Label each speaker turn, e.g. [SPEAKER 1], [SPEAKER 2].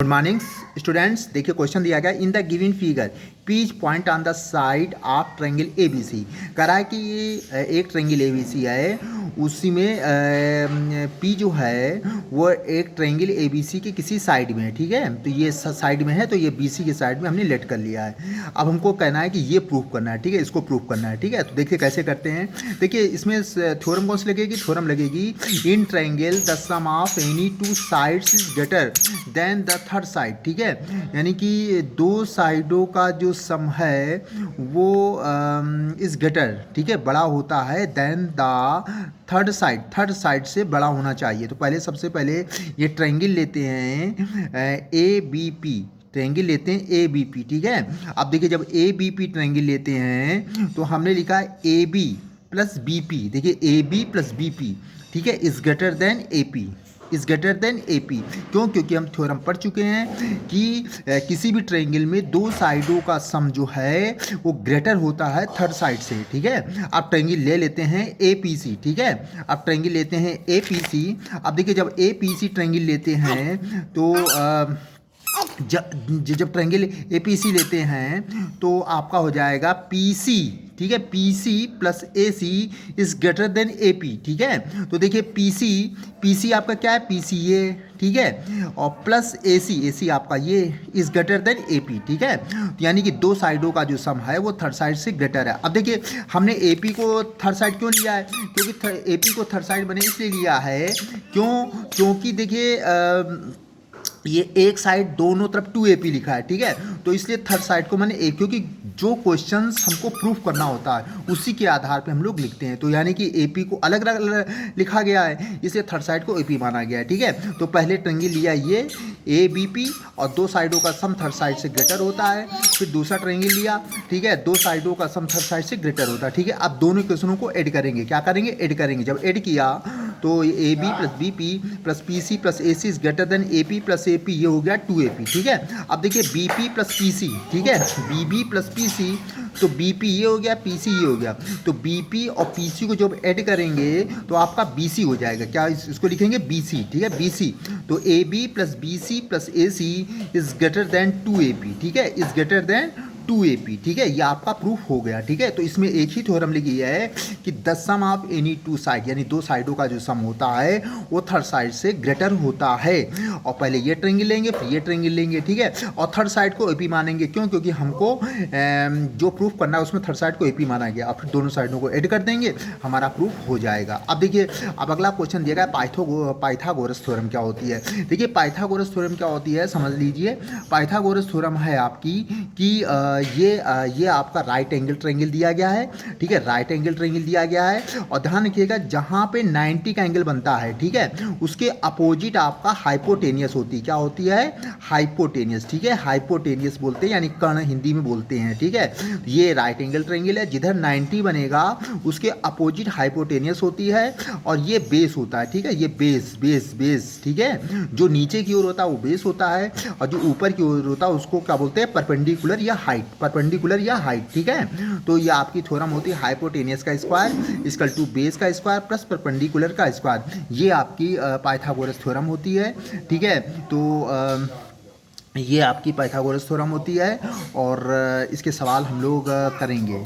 [SPEAKER 1] Good morning students. देखिए question दिया गया in the given figure P is point on the side of triangle A B C. कह रहा है कि ये एक ट्रायंगल ए बी सी है, उसी में पी जो है वो एक ट्रायंगल ए बी सी के किसी साइड में है। ठीक है, तो ये साइड में है, तो ये बी सी के साइड में हमने लेट कर लिया है। अब हमको कहना है कि ये प्रूफ करना है। ठीक है, इसको प्रूफ करना है। ठीक है, तो देखिए कैसे करते हैं। देखिए इसमें थ्योरम कौन सी लगेगी, थ्योरम लगेगी in triangle the sum of any two sides is greater than the third side. ठीक है, यानी कि दो साइडों का जो सम है वो इज ग्रेटर, ठीक है, बड़ा होता है देन द थर्ड साइड से बड़ा होना चाहिए। तो पहले सबसे पहले ये ट्रायंगल लेते हैं ए बी पी, ट्रायंगल लेते हैं ए बी पी। ठीक है, अब देखिए जब ए बी पी ट्रायंगल लेते हैं तो हमने लिखा A B plus B P. देखिए A B plus B P, ठीक है, is greater than A P, is greater than A P. क्यों? क्योंकि हम थ्योरम पढ़ चुके हैं कि किसी भी ट्रायंगल में दो साइडों का सम जो है वो ग्रेटर होता है थर्ड साइड से। ठीक है, अब ट्रायंगल ले लेते हैं ए पी सी। ठीक है, अब ट्रायंगल लेते हैं ए पी सी। अब देखिए जब ए पी सी ट्रायंगल लेते हैं तो जब ट्रायंगल ए पी सी लेते हैं तो आपका हो जाएगा पी सी। ठीक है, P C plus A C is greater than A P. ठीक है, तो देखिए पी सी आपका क्या है, पी सी ये, ठीक है, और प्लस ए सी आपका ये is greater than A P. ठीक है, तो यानी कि दो साइडों का जो सम है वो थर्ड साइड से ग्रेटर है। अब देखिए हमने ए पी को थर्ड साइड क्यों लिया है, क्योंकि ए पी को थर्ड साइड मैंने इसलिए लिया है क्योंकि देखिए ये एक साइड दोनों तरफ 2AP लिखा है। ठीक है, तो इसलिए थर्ड साइड को मैंने एक, क्योंकि जो क्वेश्चंस हमको प्रूफ करना होता है उसी के आधार पे हम लोग लिखते हैं। तो यानी कि AP को अलग अलग लिखा गया है, इसलिए थर्ड साइड को AP माना गया है। ठीक है, तो पहले ट्रायंगल लिया ये ABP और दो साइडों का सम थर्ड साइड से ग्रेटर होता है। फिर दूसरा ट्रायंगल लिया, ठीक है, दो साइडों का सम थर्ड साइड से ग्रेटर होता है। ठीक है, अब दोनों क्वेश्चनों को ऐड करेंगे। क्या करेंगे? ऐड करेंगे। जब ऐड किया तो A B plus B P plus P C plus A C is greater than A P plus A P, ये हो गया 2AP। ठीक है, अब देखिए B P plus P C, ठीक है, B B plus P C, तो बी पी ये हो गया, पी सी ये हो गया, तो बी पी और पी सी को जब ऐड करेंगे तो आपका बी सी हो जाएगा। क्या इसको लिखेंगे? B C. ठीक है, बी सी, तो A B plus B C plus A C is greater than 2AP। ठीक है, इज ग्रेटर देन 2AP। ठीक है, ये आपका प्रूफ हो गया। ठीक है, तो इसमें एक ही थ्योरम लिखी है कि the sum of any two side, यानी दो साइडों का जो सम होता है वो थर्ड साइड से ग्रेटर होता है। और पहले ये ट्रायंगल लेंगे, फिर ये ट्रायंगल लेंगे। ठीक है, और थर्ड साइड को AP मानेंगे। क्यों? क्योंकि हमको जो प्रूफ करना है उसमें थर्ड साइड को AP माना गया। और फिर दोनों साइडों को ऐड कर देंगे, हमारा प्रूफ हो जाएगा। अब देखिए, अब अगला क्वेश्चन दिया गया पाइथागोरस थ्योरम क्या होती है। देखिए पाइथागोरस थ्योरम क्या होती है समझ लीजिए। पाइथागोरस थ्योरम है आपकी कि ये आपका राइट एंगल ट्रायंगल दिया गया है। ठीक है, राइट एंगल ट्रायंगल दिया गया है, और ध्यान रखिएगा जहाँ पे 90 का एंगल बनता है, ठीक है, उसके अपोजिट आपका हाइपोटेनियस होती है। क्या होती है? हाइपोटेनियस। ठीक है, हाइपोटेनियस बोलते हैं, यानी कर्ण हिंदी में बोलते हैं। ठीक है, ये राइट एंगल ट्रायंगल है, जिधर 90 बनेगा उसके अपोजिट हाइपोटेनियस होती है, और ये बेस होता है। ठीक है, ये बेस, ठीक है, जो नीचे की ओर होता है वो बेस होता है, और जो ऊपर की ओर होता है उसको क्या बोलते हैं? परपेंडिकुलर या हाइट। ठीक है, तो ये आपकी थ्योरम होती है हाइपोटेनियस का स्क्वायर इक्वल टू बेस का स्क्वायर प्लस परपेंडिकुलर का स्क्वायर। ये आपकी पाइथागोरस थ्योरम होती है। ठीक है, तो ये आपकी पाइथागोरस थ्योरम होती है, और इसके सवाल हम लोग करेंगे।